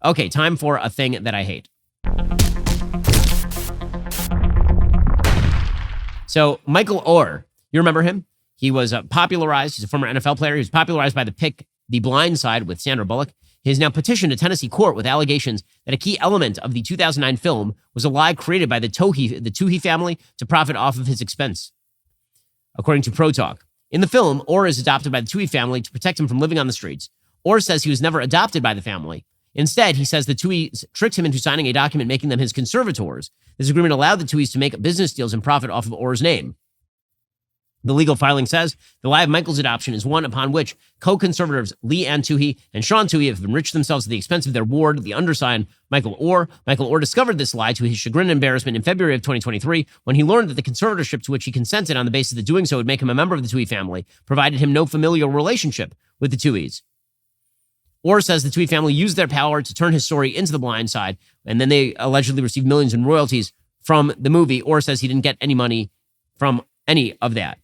Okay, time for a thing that I hate. So Michael Oher, you remember him? He was popularized. He's a former NFL player. He was popularized by the pick The Blind Side with Sandra Bullock. He has now petitioned a Tennessee court with allegations that a key element of the 2009 film was a lie created by the Tuohy family to profit off of his expense, according to Pro Talk. In the film, Oher is adopted by the Tuohy family to protect him from living on the streets. Oher says he was never adopted by the family. Instead, he says the Tuohys tricked him into signing a document making them his conservators. This agreement allowed the Tuohys to make business deals and profit off of Oher's name. The legal filing says the lie of Michael's adoption is one upon which co-conservators Leigh and Tuohy and Sean Tuohy have enriched themselves at the expense of their ward, the undersigned Michael Oher. Michael Oher discovered this lie to his chagrin and embarrassment in February of 2023 when he learned that the conservatorship to which he consented on the basis that doing so would make him a member of the Tuohy family provided him no familial relationship with the Tuohys. Oher says the Tuohy family used their power to turn his story into The Blind Side, and then they allegedly received millions in royalties from the movie. Oher says he didn't get any money from any of that.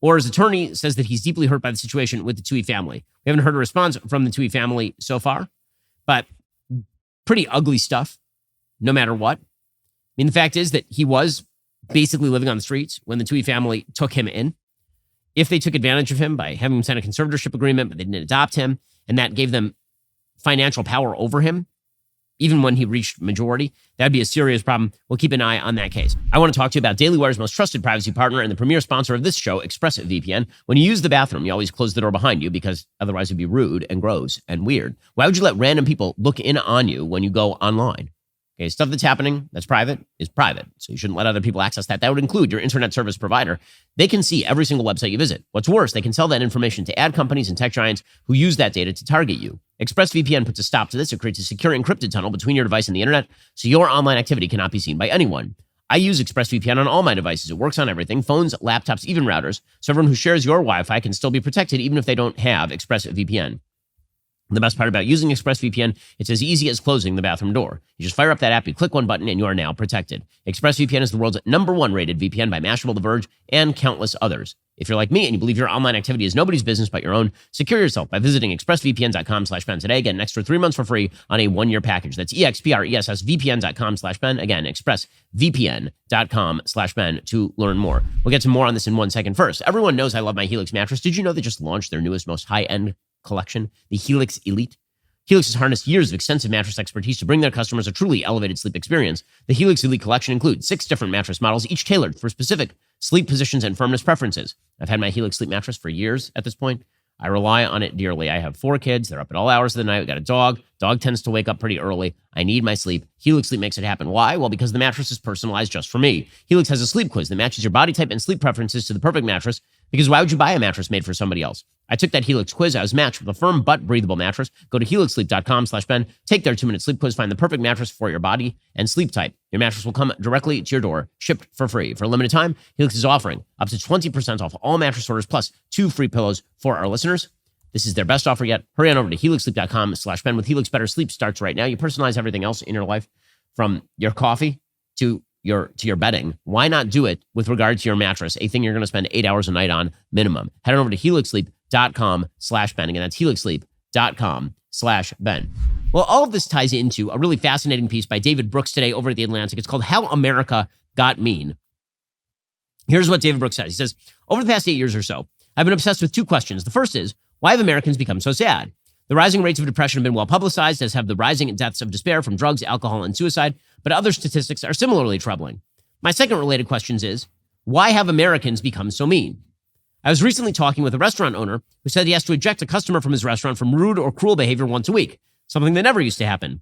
Oher's attorney says that he's deeply hurt by the situation with the Tuohy family. We haven't heard a response from the Tuohy family so far, but pretty ugly stuff, no matter what. I mean, the fact is that he was basically living on the streets when the Tuohy family took him in. If they took advantage of him by having him sign a conservatorship agreement, but they didn't adopt him, and that gave them financial power over him, even when he reached majority, that'd be a serious problem. We'll keep an eye on that case. I want to talk to you about Daily Wire's most trusted privacy partner and the premier sponsor of this show, ExpressVPN. When you use the bathroom, you always close the door behind you because otherwise it'd be rude and gross and weird. Why would you let random people look in on you when you go online? Okay, stuff that's happening that's private is private, so you shouldn't let other people access that. That would include your internet service provider. They can see every single website you visit. What's worse, they can sell that information to ad companies and tech giants who use that data to target you. ExpressVPN puts a stop to this. It creates a secure encrypted tunnel between your device and the internet, so your online activity cannot be seen by anyone. I use ExpressVPN on all my devices. It works on everything, phones, laptops, even routers, so everyone who shares your Wi-Fi can still be protected even if they don't have ExpressVPN. The best part about using ExpressVPN, it's as easy as closing the bathroom door. You just fire up that app, you click one button, and you are now protected. ExpressVPN is the world's #1 rated VPN by Mashable, The Verge, and countless others. If you're like me and you believe your online activity is nobody's business but your own, secure yourself by visiting expressvpn.com/Ben today. Get an extra 3 months for free on a 1-year package. That's expressvpn.com/Ben. Again, expressvpn.com/Ben to learn more. We'll get to more on this in 1 second. First, everyone knows I love my Helix mattress. Did you know they just launched their newest, most high-end collection, the Helix Elite? Helix has harnessed years of extensive mattress expertise to bring their customers a truly elevated sleep experience. The Helix Elite collection includes 6 different mattress models, each tailored for specific sleep positions and firmness preferences. I've had my Helix sleep mattress for years at this point. I rely on it dearly. I have 4 kids. They're up at all hours of the night. We got a dog. Dog tends to wake up pretty early. I need my sleep. Helix Sleep makes it happen. Why? Well, because the mattress is personalized just for me. Helix has a sleep quiz that matches your body type and sleep preferences to the perfect mattress, because why would you buy a mattress made for somebody else? I took that Helix quiz. I was matched with a firm but breathable mattress. Go to helixsleep.com/Ben. Take their 2-minute sleep quiz. Find the perfect mattress for your body and sleep type. Your mattress will come directly to your door, shipped for free. For a limited time, Helix is offering up to 20% off all mattress orders plus 2 free pillows for our listeners. This is their best offer yet. Hurry on over to helixsleep.com/Ben. With Helix, better sleep starts right now. You personalize everything else in your life, from your coffee to your bedding. Why not do it with regard to your mattress, a thing you're going to spend 8 hours a night on minimum? Head on over to helixsleep.com/Ben. Again, that's helixsleep.com/Ben. Well, all of this ties into a really fascinating piece by David Brooks today over at The Atlantic. It's called How America Got Mean. Here's what David Brooks says. He says, over the past 8 years or so, I've been obsessed with 2 questions. The first is, why have Americans become so sad? The rising rates of depression have been well publicized, as have the rising deaths of despair from drugs, alcohol, and suicide, but other statistics are similarly troubling. My second related question is, why have Americans become so mean? I was recently talking with a restaurant owner who said he has to eject a customer from his restaurant from rude or cruel behavior once a week, something that never used to happen.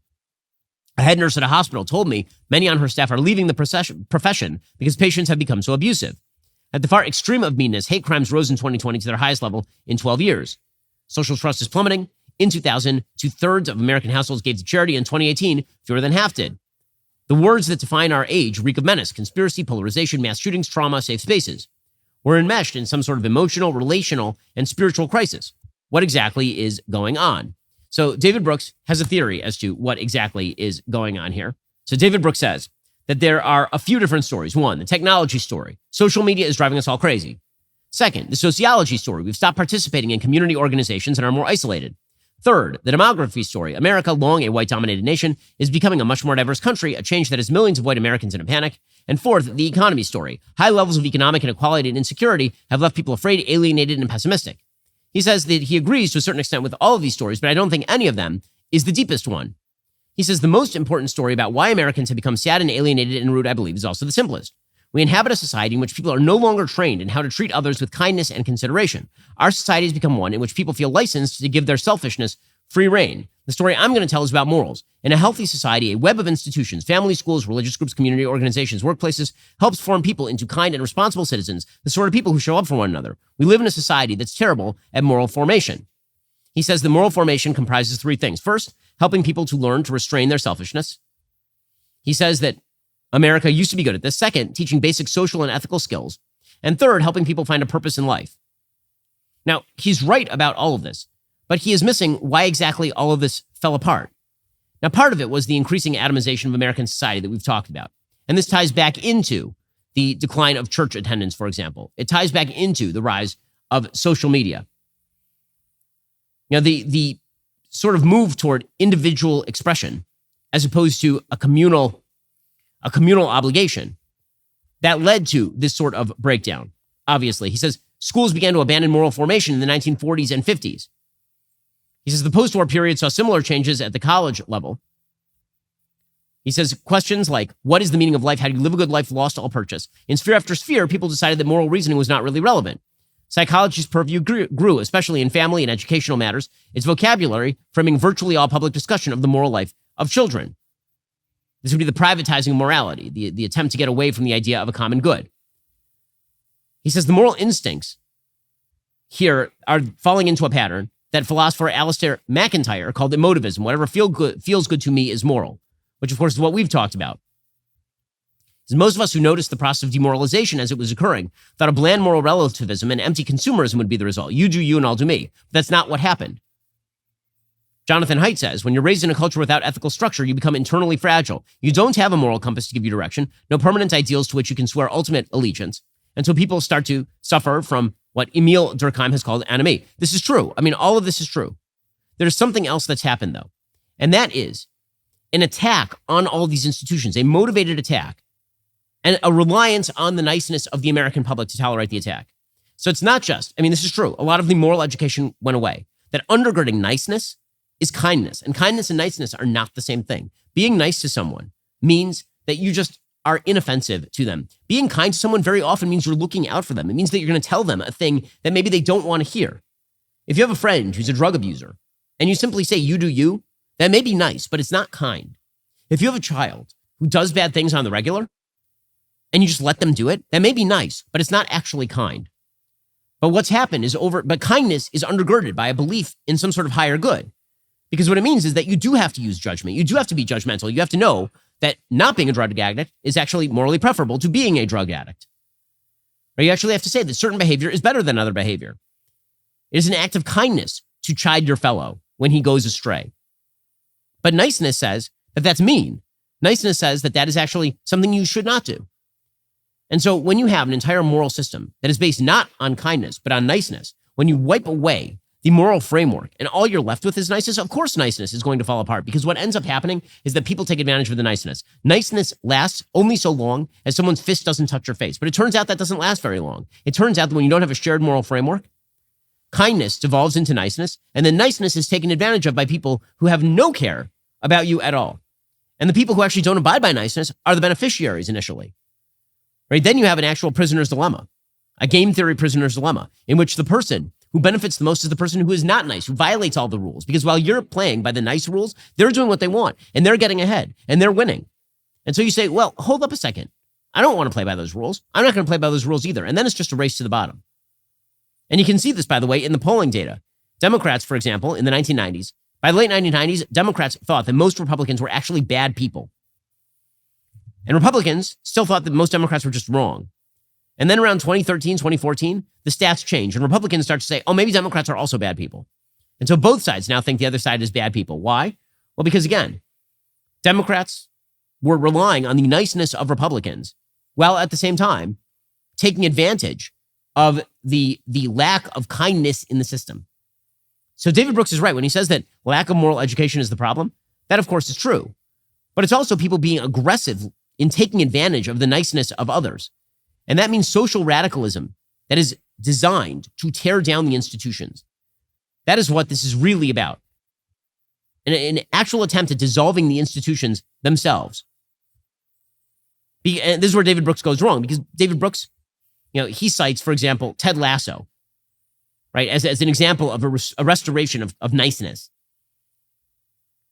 A head nurse at a hospital told me many on her staff are leaving the profession because patients have become so abusive. At the far extreme of meanness, hate crimes rose in 2020 to their highest level in 12 years. Social trust is plummeting. In 2000, 2/3 of American households gave to charity. In 2018, fewer than half did. The words that define our age reek of menace, conspiracy, polarization, mass shootings, trauma, safe spaces. We're enmeshed in some sort of emotional, relational, and spiritual crisis. What exactly is going on? So David Brooks has a theory as to what exactly is going on here. So David Brooks says that there are a few different stories. 1, the technology story. Social media is driving us all crazy. 2nd, the sociology story. We've stopped participating in community organizations and are more isolated. Third, the demography story. America, long a white-dominated nation, is becoming a much more diverse country, a change that has millions of white Americans in a panic. And fourth, the economy story. High levels of economic inequality and insecurity have left people afraid, alienated, and pessimistic. He says that he agrees to a certain extent with all of these stories, but I don't think any of them is the deepest one. He says the most important story about why Americans have become sad and alienated and rude, I believe, is also the simplest. We inhabit a society in which people are no longer trained in how to treat others with kindness and consideration. Our society has become one in which people feel licensed to give their selfishness free rein. The story I'm going to tell is about morals. In a healthy society, a web of institutions, families, schools, religious groups, community organizations, workplaces, helps form people into kind and responsible citizens, the sort of people who show up for one another. We live in a society that's terrible at moral formation. He says the moral formation comprises three things. First, helping people to learn to restrain their selfishness. He says that America used to be good at this. Second, teaching basic social and ethical skills. And third, helping people find a purpose in life. Now, he's right about all of this, but he is missing why exactly all of this fell apart. Now, part of it was the increasing atomization of American society that we've talked about. And this ties back into the decline of church attendance, for example. It ties back into the rise of social media. You know, the sort of move toward individual expression as opposed to a communal obligation that led to this sort of breakdown. Obviously, he says schools began to abandon moral formation in the 1940s and 50s. He says the post-war period saw similar changes at the college level. He says questions like, what is the meaning of life? How do you live a good life? Lost all purchase. In sphere after sphere, people decided that moral reasoning was not really relevant. Psychology's purview grew, especially in family and educational matters, its vocabulary framing virtually all public discussion of the moral life of children. This would be the privatizing of morality, the attempt to get away from the idea of a common good. He says the moral instincts here are falling into a pattern that philosopher Alistair MacIntyre called emotivism. Whatever feels good to me is moral, which of course is what we've talked about. Most of us who noticed the process of demoralization as it was occurring thought a bland moral relativism and empty consumerism would be the result. You do you and I'll do me. But that's not what happened. Jonathan Haidt says, when you're raised in a culture without ethical structure, you become internally fragile. You don't have a moral compass to give you direction, no permanent ideals to which you can swear ultimate allegiance. And so people start to suffer from what Emile Durkheim has called anomie. This is true. I mean, all of this is true. There's something else that's happened, though. And that is an attack on all these institutions, a motivated attack, and a reliance on the niceness of the American public to tolerate the attack. So it's not just, this is true. A lot of the moral education went away. That undergirding niceness is kindness. And kindness and niceness are not the same thing. Being nice to someone means that you just are inoffensive to them. Being kind to someone very often means you're looking out for them. It means that you're going to tell them a thing that maybe they don't want to hear. If you have a friend who's a drug abuser and you simply say, you do you, that may be nice, but it's not kind. If you have a child who does bad things on the regular and you just let them do it, that may be nice, but it's not actually kind. But what's happened is but kindness is undergirded by a belief in some sort of higher good. Because what it means is that you do have to use judgment. You do have to be judgmental. You have to know that not being a drug addict is actually morally preferable to being a drug addict. Or you actually have to say that certain behavior is better than other behavior. It is an act of kindness to chide your fellow when he goes astray. But niceness says that that's mean. Niceness says that that is actually something you should not do. And so when you have an entire moral system that is based not on kindness, but on niceness, when you wipe away the moral framework and all you're left with is niceness, of course niceness is going to fall apart, because what ends up happening is that people take advantage of the niceness. Niceness lasts only so long as someone's fist doesn't touch your face. But it turns out that doesn't last very long. It turns out that when you don't have a shared moral framework, kindness devolves into niceness, and then niceness is taken advantage of by people who have no care about you at all. And the people who actually don't abide by niceness are the beneficiaries initially. Right? Then you have an actual prisoner's dilemma, a game theory prisoner's dilemma, in which the person who benefits the most is the person who is not nice, who violates all the rules. Because while you're playing by the nice rules, they're doing what they want, and they're getting ahead, and they're winning. And so you say, well, hold up a second. I don't want to play by those rules. I'm not going to play by those rules either. And then it's just a race to the bottom. And you can see this, by the way, in the polling data. Democrats, for example, in the 1990s, by the late 1990s, Democrats thought that most Republicans were actually bad people. And Republicans still thought that most Democrats were just wrong. And then around 2013, 2014, the stats change, and Republicans start to say, oh, maybe Democrats are also bad people. And so both sides now think the other side is bad people. Why? Well, because again, Democrats were relying on the niceness of Republicans, while at the same time taking advantage of the lack of kindness in the system. So David Brooks is right when he says that lack of moral education is the problem. That, of course, is true. But it's also people being aggressive in taking advantage of the niceness of others. And that means social radicalism that is designed to tear down the institutions. That is what this is really about. An actual attempt at dissolving the institutions themselves. And this is where David Brooks goes wrong, because David Brooks, he cites, for example, Ted Lasso, right, as an example of a restoration of niceness.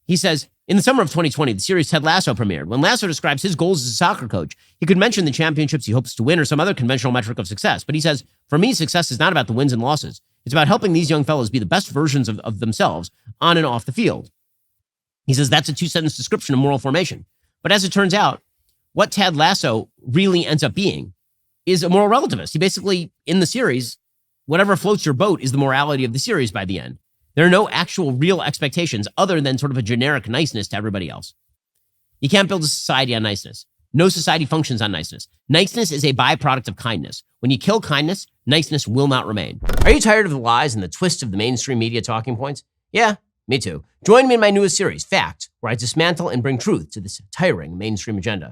He says, in the summer of 2020, the series Ted Lasso premiered. When Lasso describes his goals as a soccer coach, he could mention the championships he hopes to win or some other conventional metric of success. But he says, for me, success is not about the wins and losses. It's about helping these young fellows be the best versions of themselves on and off the field. He says that's a 2-sentence description of moral formation. But as it turns out, what Ted Lasso really ends up being is a moral relativist. He basically, in the series, whatever floats your boat is the morality of the series by the end. There are no actual real expectations other than sort of a generic niceness to everybody else. You can't build a society on niceness. No society functions on niceness. Niceness is a byproduct of kindness. When you kill kindness, niceness will not remain. Are you tired of the lies and the twists of the mainstream media talking points? Yeah, me too. Join me in my newest series, Fact, where I dismantle and bring truth to this tiring mainstream agenda.